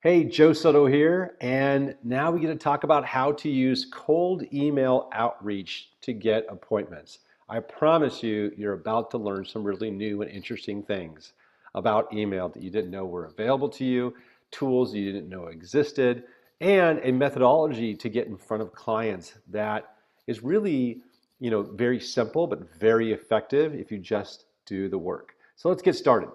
Hey, Joe Soto here, and now we get to talk about how to use cold email outreach to get appointments. I promise you, you're about to learn some really new and interesting things about email that you didn't know were available to you, tools you didn't know existed, and a methodology to get in front of clients that is really, very simple but very effective if you just do the work. So let's get started.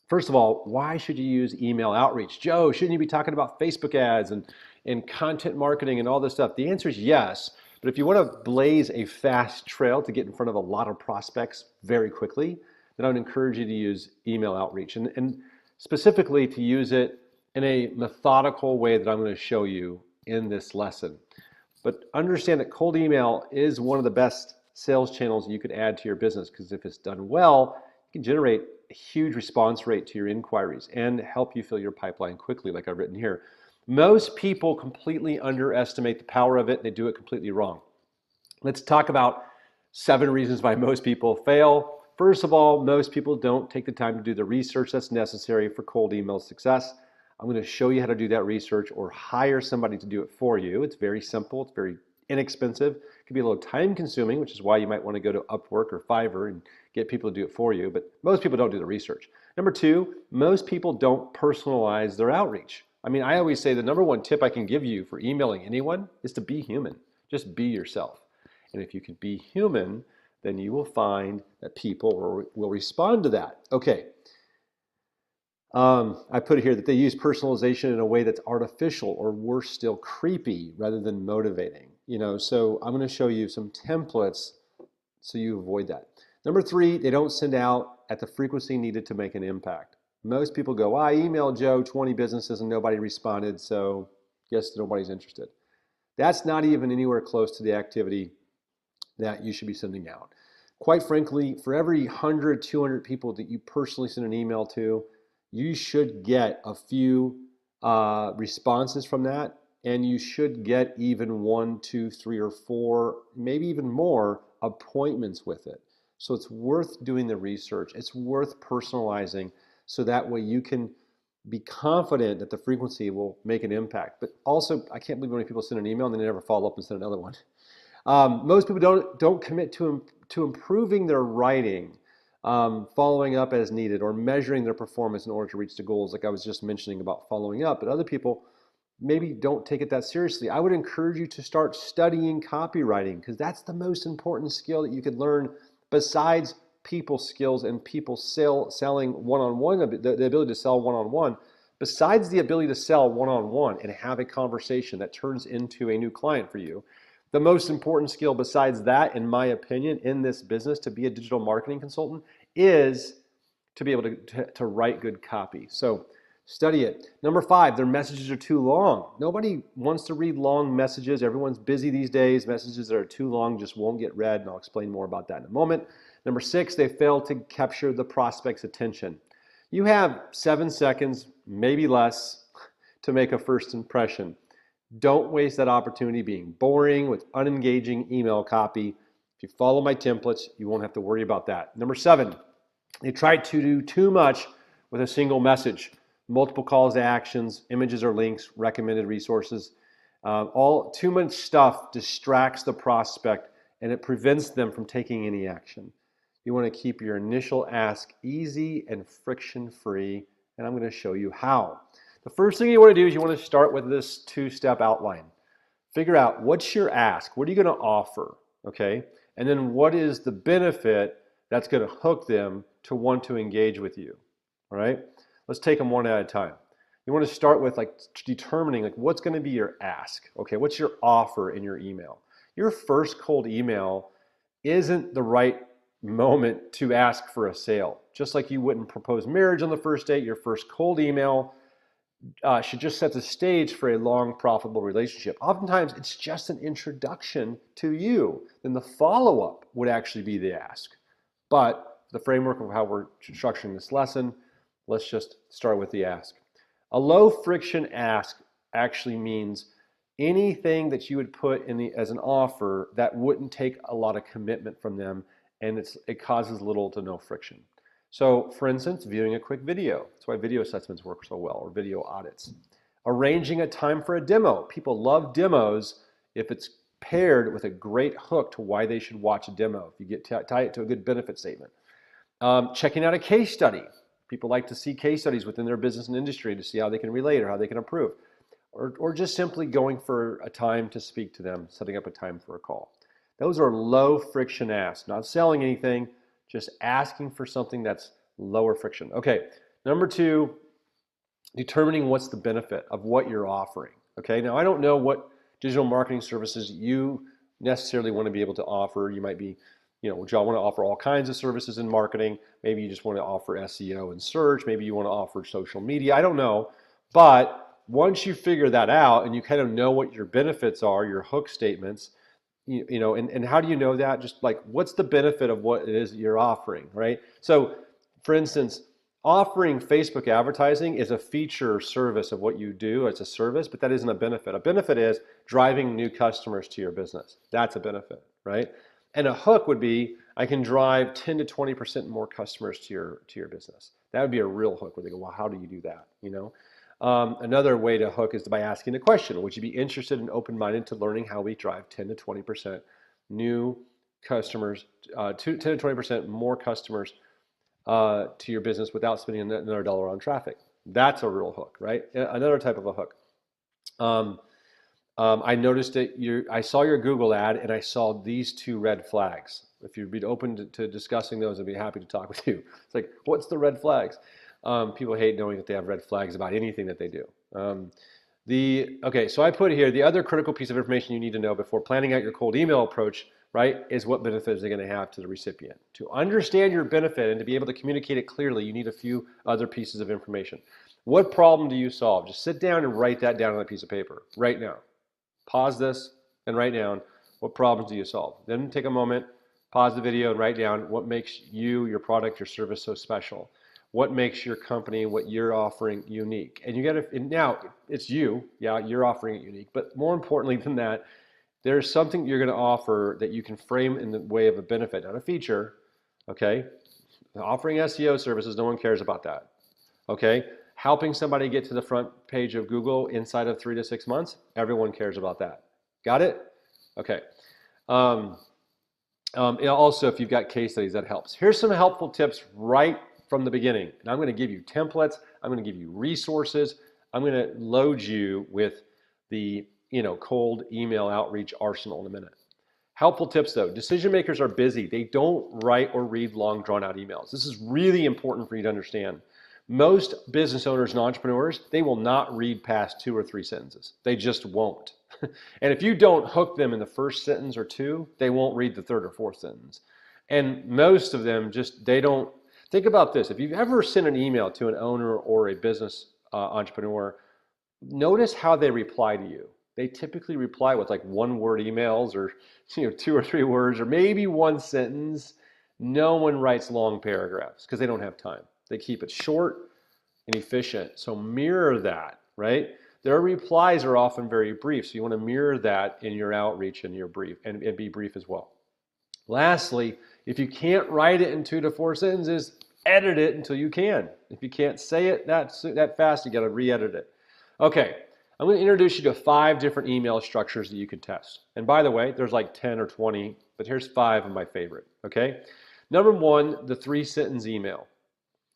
First of all, why should you use email outreach? Joe, shouldn't you be talking about Facebook ads and content marketing and all this stuff? The answer is yes. But if you want to blaze a fast trail to get in front of a lot of prospects very quickly, then I would encourage you to use email outreach and specifically to use it in a methodical way that I'm going to show you in this lesson. But understand that cold email is one of the best sales channels you could add to your business because if it's done well, you can generate a huge response rate to your inquiries and help you fill your pipeline quickly, like I've written here. Most people completely underestimate the power of it. They do it completely wrong. Let's talk about 7 reasons why most people fail. First of all, most people don't take the time to do the research that's necessary for cold email success. I'm going to show you how to do that research or hire somebody to do it for you. It's very simple. It's very inexpensive. It can be a little time consuming, which is why you might want to go to Upwork or Fiverr and get people to do it for you. But most people don't do the research. Number 2, most people don't personalize their outreach. I mean, I always say the number 1 tip I can give you for emailing anyone is to be human. Just be yourself. And if you can be human, then you will find that people will respond to that. Okay. I put it here that they use personalization in a way that's artificial or worse still, creepy rather than motivating. So I'm going to show you some templates so you avoid that. Number 3, they don't send out at the frequency needed to make an impact. Most people go, I emailed Joe 20 businesses and nobody responded, so guess nobody's interested. That's not even anywhere close to the activity that you should be sending out. Quite frankly, for every 100, 200 people that you personally send an email to, you should get a few responses from that, and you should get even 1, 2, 3, or 4, maybe even more appointments with it. So it's worth doing the research. It's worth personalizing so that way you can be confident that the frequency will make an impact. But also, I can't believe how many people send an email and then they never follow up and send another one. Most people don't commit to improving their writing, following up as needed, or measuring their performance in order to reach the goals, like I was just mentioning about following up. But other people maybe don't take it that seriously. I would encourage you to start studying copywriting because that's the most important skill that you could learn besides people skills and people selling one-on-one, the ability to sell one-on-one. Besides the ability to sell one-on-one and have a conversation that turns into a new client for you, the most important skill besides that, in my opinion, in this business to be a digital marketing consultant is to be able to write good copy. So study it. Number 5, their messages are too long. Nobody wants to read long messages. Everyone's busy these days. Messages that are too long just won't get read, and I'll explain more about that in a moment. Number 6, they fail to capture the prospect's attention. You have 7 seconds, maybe less, to make a first impression. Don't waste that opportunity being boring with unengaging email copy. If you follow my templates, you won't have to worry about that. Number 7, they try to do too much with a single message. Multiple calls to actions, images or links, recommended resources. All too much stuff distracts the prospect and it prevents them from taking any action. You want to keep your initial ask easy and friction-free, and I'm going to show you how. The first thing you want to do is you want to start with this 2-step outline. Figure out what's your ask, what are you going to offer, okay? And then what is the benefit that's going to hook them to want to engage with you, all right? Let's take them one at a time. You want to start with determining what's going to be your ask, okay? What's your offer in your email? Your first cold email isn't the right moment to ask for a sale. Just like you wouldn't propose marriage on the first date, your first cold email should just set the stage for a long, profitable relationship. Oftentimes, it's just an introduction to you. Then the follow-up would actually be the ask. But the framework of how we're structuring this lesson, let's just start with the ask. A low-friction ask actually means anything that you would put as an offer that wouldn't take a lot of commitment from them, and it causes little to no friction. So, for instance, viewing a quick video. That's why video assessments work so well, or video audits. Arranging a time for a demo. People love demos if it's paired with a great hook to why they should watch a demo. If you tie it to a good benefit statement. Checking out a case study. People like to see case studies within their business and industry to see how they can relate or how they can improve. Or just simply going for a time to speak to them, setting up a time for a call. Those are low friction asks, not selling anything, just asking for something that's lower friction. Okay, number 2, determining what's the benefit of what you're offering. Okay, now I don't know what digital marketing services you necessarily want to be able to offer. You might be, would y'all want to offer all kinds of services in marketing? Maybe you just want to offer SEO and search. Maybe you want to offer social media. I don't know. But once you figure that out and you kind of know what your benefits are, your hook statements, and how do you know that? Just like, what's the benefit of what it is that you're offering, right? So, for instance, offering Facebook advertising is a feature or service of what you do. It's a service, but that isn't a benefit. A benefit is driving new customers to your business. That's a benefit, right? And a hook would be, I can drive 10 to 20% more customers to your business. That would be a real hook where they go, well, how do you do that? Another way to hook is by asking the question, would you be interested and open-minded to learning how we drive 10 to 20% new customers, 10 to 20% more customers to your business without spending another dollar on traffic? That's a real hook, right? Another type of a hook. I noticed that I saw your Google ad and I saw these 2 red flags. If you'd be open to discussing those, I'd be happy to talk with you. It's like, what's the red flags? People hate knowing that they have red flags about anything that they do. Okay, so I put here, the other critical piece of information you need to know before planning out your cold email approach, right, is what benefits they're going to have to the recipient. To understand your benefit and to be able to communicate it clearly, you need a few other pieces of information. What problem do you solve? Just sit down and write that down on a piece of paper right now. Pause this and write down, what problems do you solve? Then take a moment, pause the video and write down what makes you, your product, your service so special. What makes your company, what you're offering unique? And you got to, now it's you, yeah, you're offering it unique, but more importantly than that, there's something you're going to offer that you can frame in the way of a benefit, not a feature, okay? Offering SEO services, no one cares about that, okay? Helping somebody get to the front page of Google inside of 3 to 6 months, everyone cares about that. Got it? Okay. Also, if you've got case studies, that helps. Here's some helpful tips right from the beginning. And I'm going to give you templates. I'm going to give you resources. I'm going to load you with the cold email outreach arsenal in a minute. Helpful tips though. Decision makers are busy. They don't write or read long drawn out emails. This is really important for you to understand. Most business owners and entrepreneurs, they will not read past 2 or 3 sentences. They just won't. And if you don't hook them in the first sentence or 2, they won't read the 3rd or 4th sentence. And most of them they don't. Think about this. If you've ever sent an email to an owner or a business entrepreneur, notice how they reply to you. They typically reply with like 1-word emails or 2 or 3 words or maybe 1 sentence. No one writes long paragraphs because they don't have time. They keep it short and efficient. So mirror that, right? Their replies are often very brief. So you want to mirror that in your outreach and your brief and be brief as well. Lastly, if you can't write it in 2 to 4 sentences, edit it until you can. If you can't say it that fast, you got to re-edit it. Okay, I'm going to introduce you to 5 different email structures that you can test. And by the way, there's like 10 or 20, but here's 5 of my favorite, okay? Number 1, the 3-sentence email.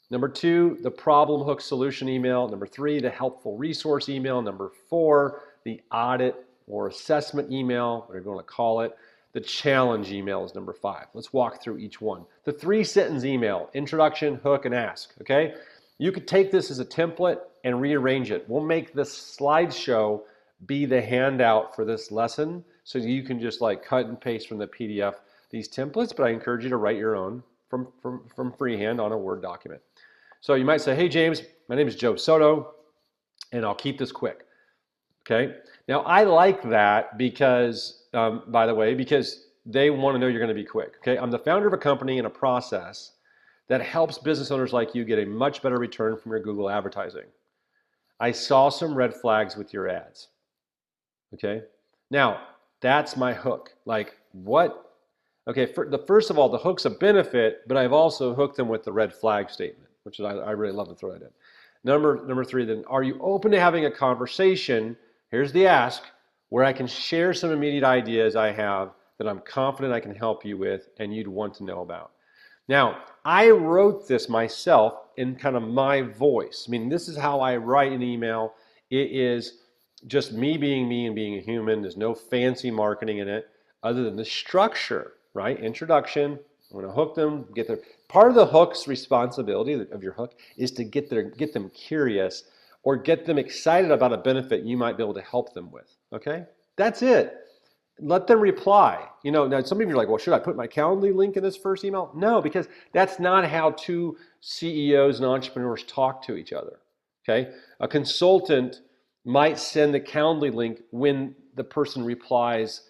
Number 2, the problem hook solution email. Number 3, the helpful resource email. Number 4, the audit or assessment email, whatever you want to call it. The challenge email is number 5. Let's walk through each one. The 3-sentence email, introduction, hook, and ask, okay? You could take this as a template and rearrange it. We'll make this slideshow be the handout for this lesson so you can just like cut and paste from the PDF these templates, but I encourage you to write your own from freehand on a Word document. So you might say, hey James, my name is Joe Soto, and I'll keep this quick, okay? Now I like that because, by the way, because they want to know you're going to be quick, okay? I'm the founder of a company and a process that helps business owners like you get a much better return from your Google advertising. I saw some red flags with your ads, okay? Now, that's my hook. Like, what? Okay, first of all, the hook's a benefit, but I've also hooked them with the red flag statement, which I really love to throw that in. Number three, then, are you open to having a conversation? Here's the ask, where I can share some immediate ideas I have that I'm confident I can help you with and you'd want to know about. Now, I wrote this myself in kind of my voice. I mean, this is how I write an email. It is just me and being a human. There's no fancy marketing in it other than the structure, right? Introduction. I'm going to hook them, get their, part of the hook's responsibility of your hook is to get them curious or get them excited about a benefit you might be able to help them with, okay? That's it. Let them reply. You know, now some of you are like, well, should I put my Calendly link in this first email? No, because that's not how two CEOs and entrepreneurs talk to each other, okay? A consultant might send the Calendly link when the person replies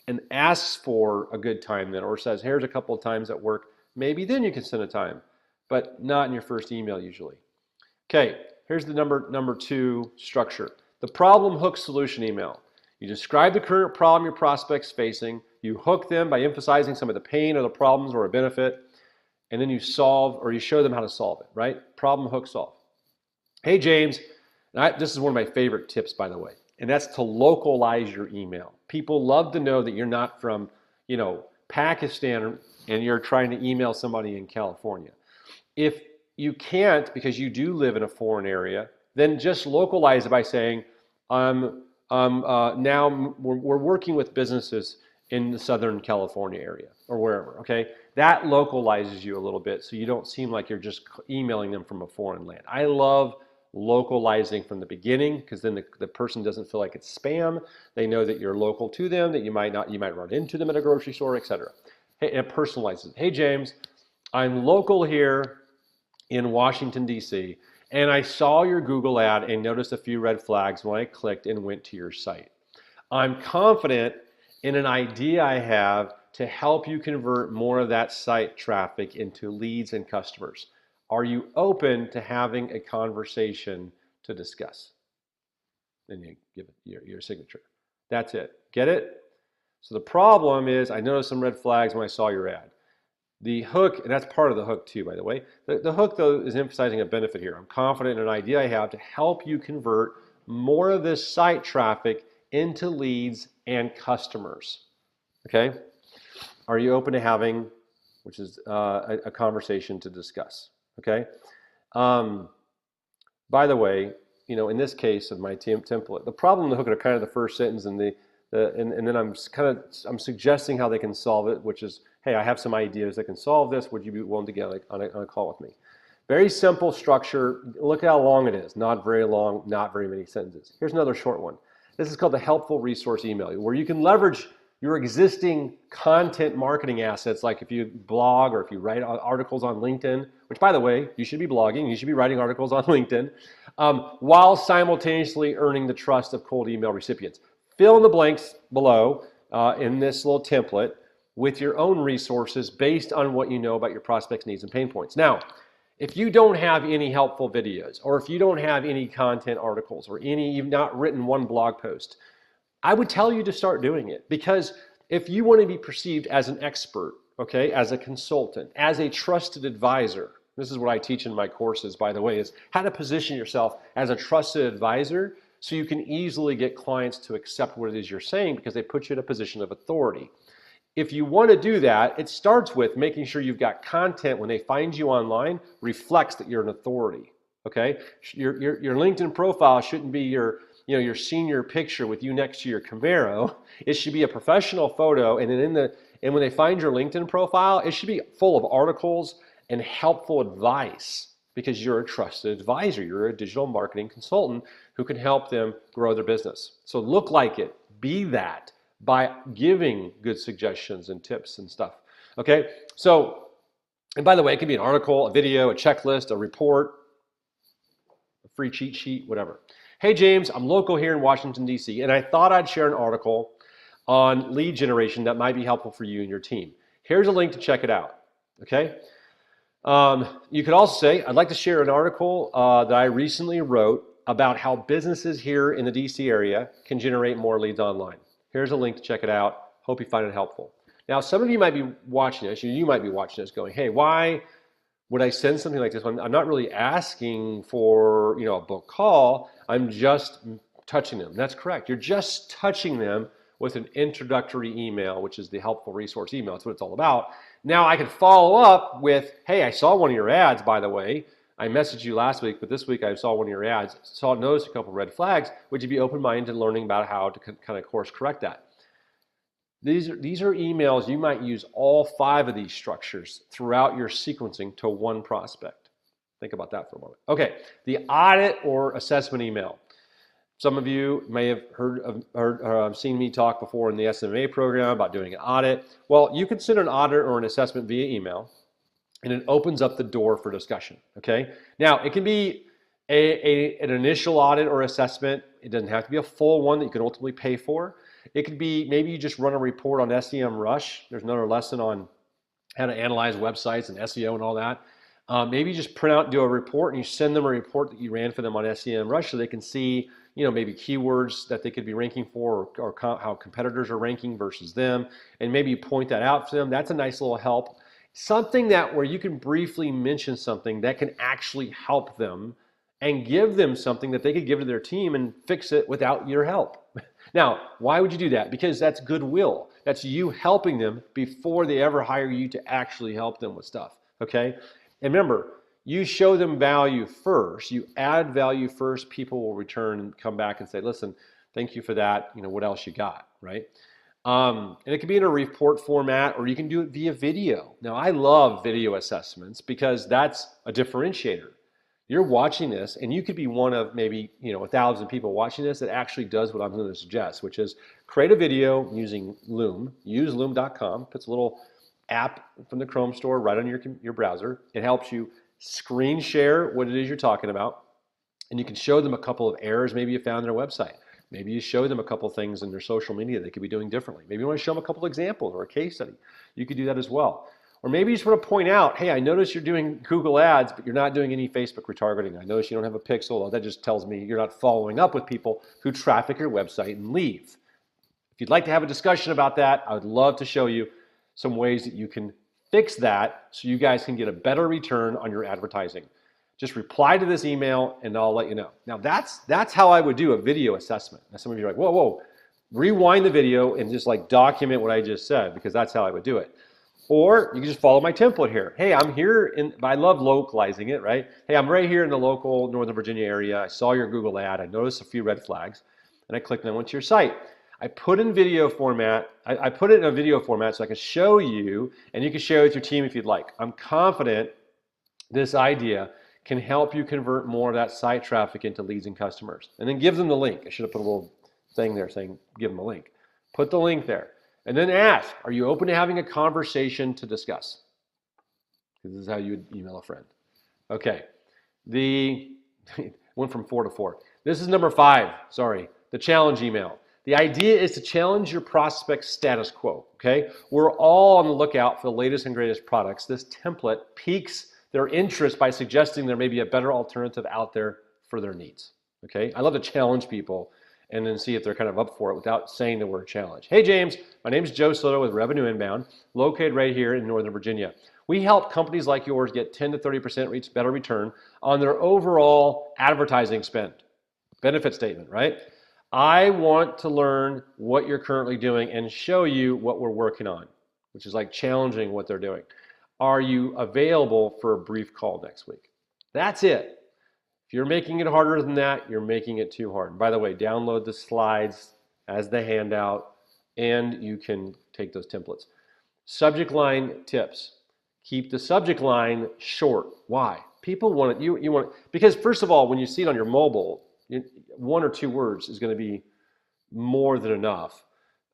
and asks for a good time then, or says, here's a couple of times at work. Maybe then you can send a time, but not in your first email usually. Okay, here's the number two structure. The problem hook solution email. You describe the current problem your prospect's facing. You hook them by emphasizing some of the pain or the problems or a benefit, and then you solve or you show them how to solve it, right? Problem, hook, solve. Hey, James, this is one of my favorite tips, by the way, and that's to localize your email. People love to know that you're not from, you know, Pakistan and you're trying to email somebody in California. If you can't, because you do live in a foreign area, then just localize it by saying, now we're working with businesses in the Southern California area or wherever, okay? That localizes you a little bit so you don't seem like you're just emailing them from a foreign land. I love localizing from the beginning because then the person doesn't feel like it's spam. They know that you're local to them, that you might run into them at a grocery store, etc. Hey, and it personalizes. Hey, James, I'm local here in Washington, D.C., and I saw your Google ad and noticed a few red flags when I clicked and went to your site. I'm confident in an idea I have to help you convert more of that site traffic into leads and customers. Are you open to having a conversation to discuss? Then you give it your signature. That's it. Get it? So the problem is I noticed some red flags when I saw your ad. The hook, and that's part of the hook too, by the way. The hook, though, is emphasizing a benefit here. I'm confident in an idea I have to help you convert more of this site traffic into leads and customers. Okay? Are you open to having, which is a conversation to discuss? Okay? By the way, you know, in this case of my template, the problem, the hook are kind of the first sentence, and and then I'm suggesting how they can solve it, which is, hey, I have some ideas that can solve this. Would you be willing to get on a call with me? Very simple structure. Look at how long it is. Not very long, not very many sentences. Here's another short one. This is called the helpful resource email, where you can leverage your existing content marketing assets, like if you blog or if you write articles on LinkedIn, which, by the way, you should be blogging, you should be writing articles on LinkedIn, while simultaneously earning the trust of cold email recipients. Fill in the blanks below in this little template with your own resources based on what you know about your prospects' needs and pain points. Now, if you don't have any helpful videos, or if you don't have any content articles, or you've not written one blog post, I would tell you to start doing it, because if you want to be perceived as an expert, okay, as a consultant, as a trusted advisor, this is what I teach in my courses, by the way, is how to position yourself as a trusted advisor so you can easily get clients to accept what it is you're saying because they put you in a position of authority. If you want to do that, it starts with making sure you've got content when they find you online reflects that you're an authority, okay? Your LinkedIn profile shouldn't be your senior picture with you next to your Camaro. It should be a professional photo, and then when they find your LinkedIn profile, it should be full of articles and helpful advice because you're a trusted advisor. You're a digital marketing consultant who can help them grow their business. So look like it, be that by giving good suggestions and tips and stuff. Okay, so, and by the way, it could be an article, a video, a checklist, a report, a free cheat sheet, whatever. Hey, James, I'm local here in Washington, D.C., and I thought I'd share an article on lead generation that might be helpful for you and your team. Here's a link to check it out, okay? You could also say, I'd like to share an article that I recently wrote about how businesses here in the D.C. area can generate more leads online. Here's a link to check it out. Hope you find it helpful. Now, some of you might be watching this, you might be watching this going, hey, why Would I send something like this one? I'm not really asking for, a book call. I'm just touching them. That's correct. You're just touching them with an introductory email, which is the helpful resource email. That's what it's all about. Now I can follow up with, hey, I saw one of your ads, by the way. I messaged you last week, but this week I saw one of your ads, noticed a couple red flags. Would you be open-minded to learning about how to kind of course correct that? These are emails. You might use all 5 of these structures throughout your sequencing to one prospect. Think about that for a moment. Okay, the audit or assessment email. Some of you may have seen me talk before in the SMA program about doing an audit. Well, you can send an audit or an assessment via email, and it opens up the door for discussion, okay? Now, it can be an initial audit or assessment. It doesn't have to be a full one that you can ultimately pay for. It could be, maybe you just run a report on SEMrush. There's another lesson on how to analyze websites and SEO and all that. Maybe you just print out and do a report, and you send them a report that you ran for them on SEMrush so they can see, maybe keywords that they could be ranking for, or how competitors are ranking versus them, and maybe you point that out to them. That's a nice little help. Something where you can briefly mention something that can actually help them and give them something that they could give to their team and fix it without your help. Now, why would you do that? Because that's goodwill. That's you helping them before they ever hire you to actually help them with stuff, okay? And remember, you show them value first. You add value first. People will return and come back and say, listen, thank you for that. What else you got, right? And it can be in a report format, or you can do it via video. Now, I love video assessments because that's a differentiator. You're watching this, and you could be one of maybe 1,000 people watching this that actually does what I'm going to suggest, which is create a video using Loom. Use loom.com. Puts a little app from the Chrome store right on your browser. It helps you screen share what it is you're talking about, and you can show them a couple of errors maybe you found on their website. Maybe you show them a couple of things in their social media they could be doing differently. Maybe you want to show them a couple of examples or a case study. You could do that as well. Or maybe you just want to point out, hey, I noticed you're doing Google Ads, but you're not doing any Facebook retargeting. I noticed you don't have a pixel. Well, that just tells me you're not following up with people who traffic your website and leave. If you'd like to have a discussion about that, I would love to show you some ways that you can fix that so you guys can get a better return on your advertising. Just reply to this email and I'll let you know. Now that's how I would do a video assessment. Now some of you are like, whoa, rewind the video and just document what I just said, because that's how I would do it. Or you can just follow my template here. Hey, I'm here I love localizing it, right? Hey, I'm right here in the local Northern Virginia area. I saw your Google ad. I noticed a few red flags, and I clicked and I went to your site. I put in video format. I put it in a video format so I can show you, and you can share with your team if you'd like. I'm confident this idea can help you convert more of that site traffic into leads and customers. And then give them the link. I should have put a little thing there saying give them a link. Put the link there. And then ask, are you open to having a conversation to discuss? This is how you would email a friend. Okay, went from 4 to 4. This is number 5, the challenge email. The idea is to challenge your prospect's status quo, okay? We're all on the lookout for the latest and greatest products. This template piques their interest by suggesting there may be a better alternative out there for their needs, okay? I love to challenge people and then see if they're kind of up for it without saying the word challenge. Hey James, my name is Joe Soto with Revenue Inbound, located right here in Northern Virginia. We help companies like yours get 10 to 30% better return on their overall advertising spend. Benefit statement, right? I want to learn what you're currently doing and show you what we're working on, which is challenging what they're doing. Are you available for a brief call next week? That's it. If you're making it harder than that, you're making it too hard. And by the way, download the slides as the handout, and you can take those templates. Subject line tips. Keep the subject line short. Why? People want it. You want it because first of all, when you see it on your mobile, 1 or 2 words is going to be more than enough.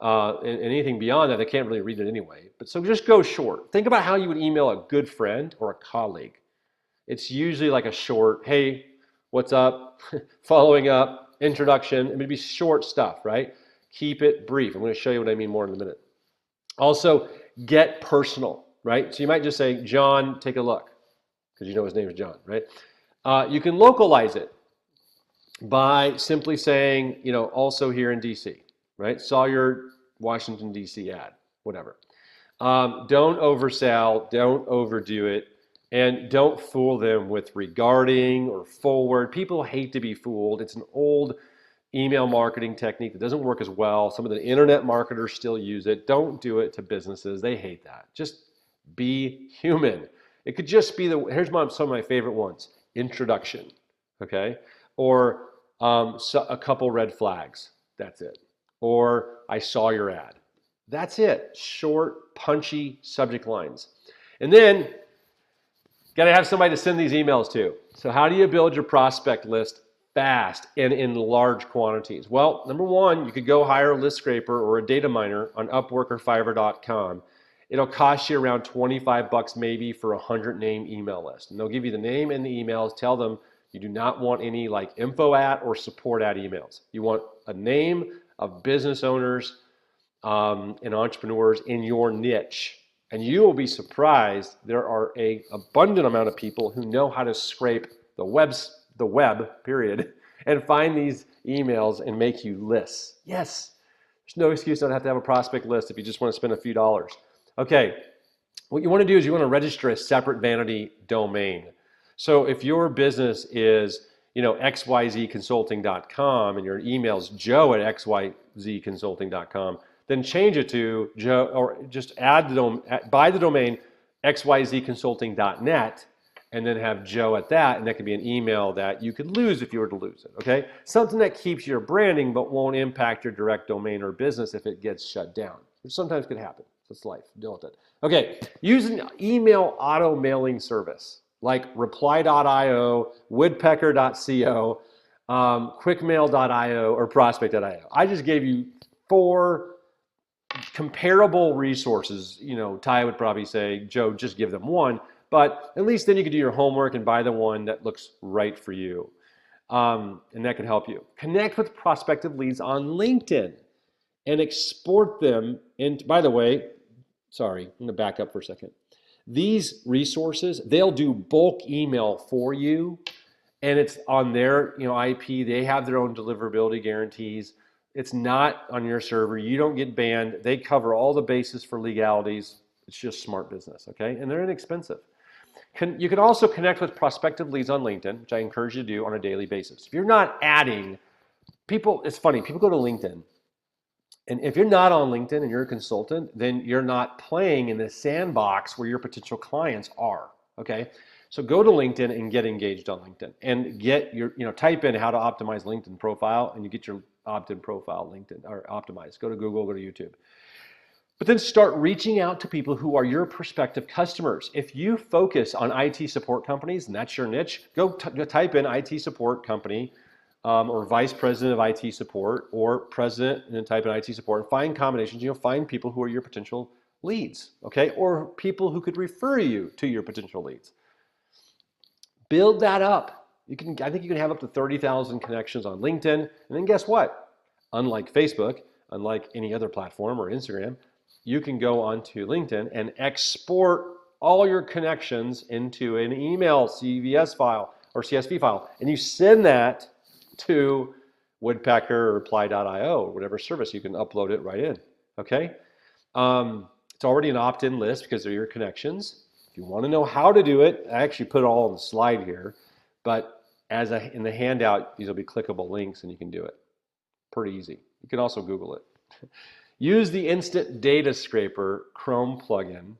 And anything beyond that, they can't really read it anyway. But so just go short. Think about how you would email a good friend or a colleague. It's usually a short, hey, what's up? Following up, introduction. It would be short stuff, right? Keep it brief. I'm going to show you what I mean more in a minute. Also, get personal, right? So you might just say, John, take a look, because you know his name is John, right? You can localize it by simply saying, also here in DC, right? Saw your Washington, DC ad, whatever. Don't oversell, don't overdo it. And don't fool them with regarding or forward. People hate to be fooled. It's an old email marketing technique that doesn't work as well. Some of the internet marketers still use it. Don't do it to businesses. They hate that. Just be human. It could just be here's some of my favorite ones. Introduction, okay? Or so a couple red flags. That's it. Or I saw your ad. That's it. Short, punchy subject lines. And then got to have somebody to send these emails to. So how do you build your prospect list fast and in large quantities? Well, number one, you could go hire a list scraper or a data miner on Upwork or Fiverr.com. It'll cost you around 25 bucks maybe for a 100-name email list. And they'll give you the name and the emails. Tell them you do not want any like info at or support at emails. You want a name of business owners and entrepreneurs in your niche. And you will be surprised, there are an abundant amount of people who know how to scrape the web, period, and find these emails and make you lists. Yes, there's no excuse not to have a prospect list if you just want to spend a few dollars. Okay, what you want to do is you want to register a separate vanity domain. So if your business is, xyzconsulting.com and your email is joe@xyzconsulting.com, then change it to Joe, or just buy the domain xyzconsulting.net, and then have Joe at that, and that could be an email that you could lose if you were to lose it, okay? Something that keeps your branding but won't impact your direct domain or business if it gets shut down, which sometimes could happen. That's life, deal with it. Okay, use an email auto mailing service like reply.io, woodpecker.co, quickmail.io, or prospect.io. I just gave you 4 comparable resources. Ty would probably say, Joe, just give them one, but at least then you can do your homework and buy the one that looks right for you. And that can help you. Connect with prospective leads on LinkedIn and export them. And by the way, sorry, I'm gonna back up for a second. These resources, they'll do bulk email for you, and it's on their IP. They have their own deliverability guarantees. It's not on your server. You don't get banned. They cover all the bases for legalities. It's just smart business, okay? And they're inexpensive. You can also connect with prospective leads on LinkedIn, which I encourage you to do on a daily basis. If you're not adding people, it's funny, people go to LinkedIn, and if you're not on LinkedIn and you're a consultant, then you're not playing in the sandbox where your potential clients are, okay? So go to LinkedIn and get engaged on LinkedIn and get your, type in how to optimize LinkedIn profile, and you get your opt-in profile LinkedIn or optimized. Go to Google, go to YouTube. But then start reaching out to people who are your prospective customers. If you focus on IT support companies and that's your niche, go type in IT support company or vice president of IT support or president, and then type in IT support and find combinations. Find people who are your potential leads, okay? Or people who could refer you to your potential leads. Build that up. I think you can have up to 30,000 connections on LinkedIn. And then guess what? Unlike Facebook, unlike any other platform or Instagram, you can go onto LinkedIn and export all your connections into an email CVS file or CSV file. And you send that to Woodpecker or Reply.io or whatever service. You can upload it right in, okay? It's already an opt-in list because they're your connections. If you want to know how to do it, I actually put it all on the slide here, but in the handout, these will be clickable links and you can do it. Pretty easy. You can also Google it. Use the Instant Data Scraper Chrome plugin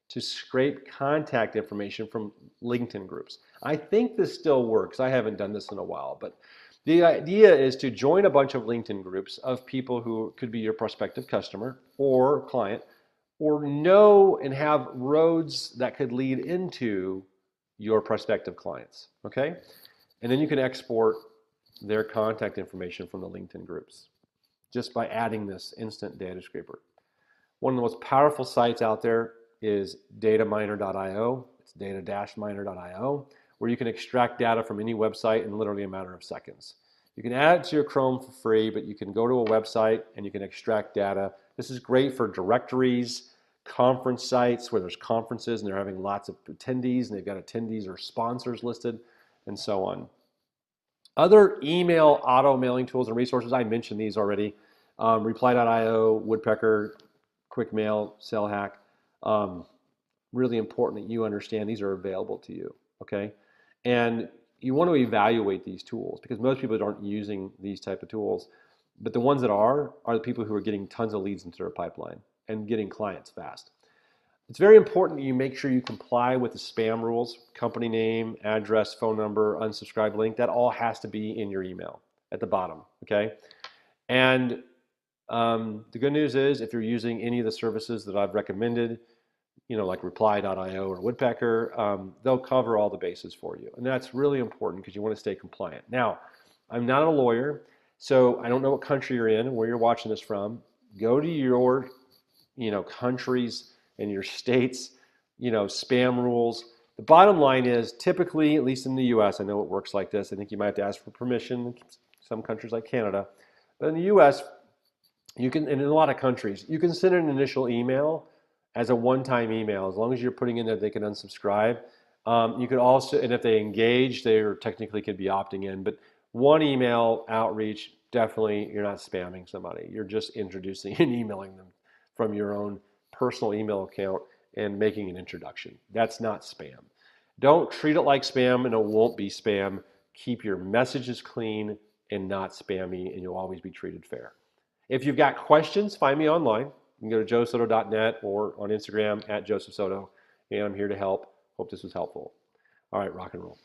to scrape contact information from LinkedIn groups. I think this still works. I haven't done this in a while, but the idea is to join a bunch of LinkedIn groups of people who could be your prospective customer or client, or know and have roads that could lead into your prospective clients, okay? And then you can export their contact information from the LinkedIn groups just by adding this Instant Data Scraper. One of the most powerful sites out there is dataminer.io. It's data-miner.io, where you can extract data from any website in literally a matter of seconds. You can add it to your Chrome for free, but you can go to a website and you can extract data. This is great for directories, conference sites where there's conferences and they're having lots of attendees and they've got attendees or sponsors listed and so on. Other email auto mailing tools and resources, I mentioned these already. Reply.io, Woodpecker, QuickMail, SellHack. really important that you understand these are available to you, okay? And you want to evaluate these tools because most people aren't using these type of tools. But the ones that are the people who are getting tons of leads into their pipeline and getting clients fast. It's very important that you make sure you comply with the spam rules, company name, address, phone number, unsubscribe link. That all has to be in your email at the bottom, okay? And the good news is if you're using any of the services that I've recommended, like Reply.io or Woodpecker, they'll cover all the bases for you. And that's really important because you want to stay compliant. Now, I'm not a lawyer, so I don't know what country you're in, where you're watching this from. Go to your, countries and your states, spam rules. The bottom line is typically, at least in the US, I know it works like this. I think you might have to ask for permission in some countries like Canada. But in the US, you can, and in a lot of countries, you can send an initial email as a one-time email, as long as you're putting in that they can unsubscribe. You could also, and if they engage, they technically could be opting in, but one email outreach, definitely you're not spamming somebody. You're just introducing and emailing them from your own personal email account and making an introduction. That's not spam. Don't treat it like spam and it won't be spam. Keep your messages clean and not spammy, and you'll always be treated fair. If you've got questions, find me online. You can go to joesoto.net or on Instagram @JosephSoto, and I'm here to help. Hope this was helpful. All right, rock and roll.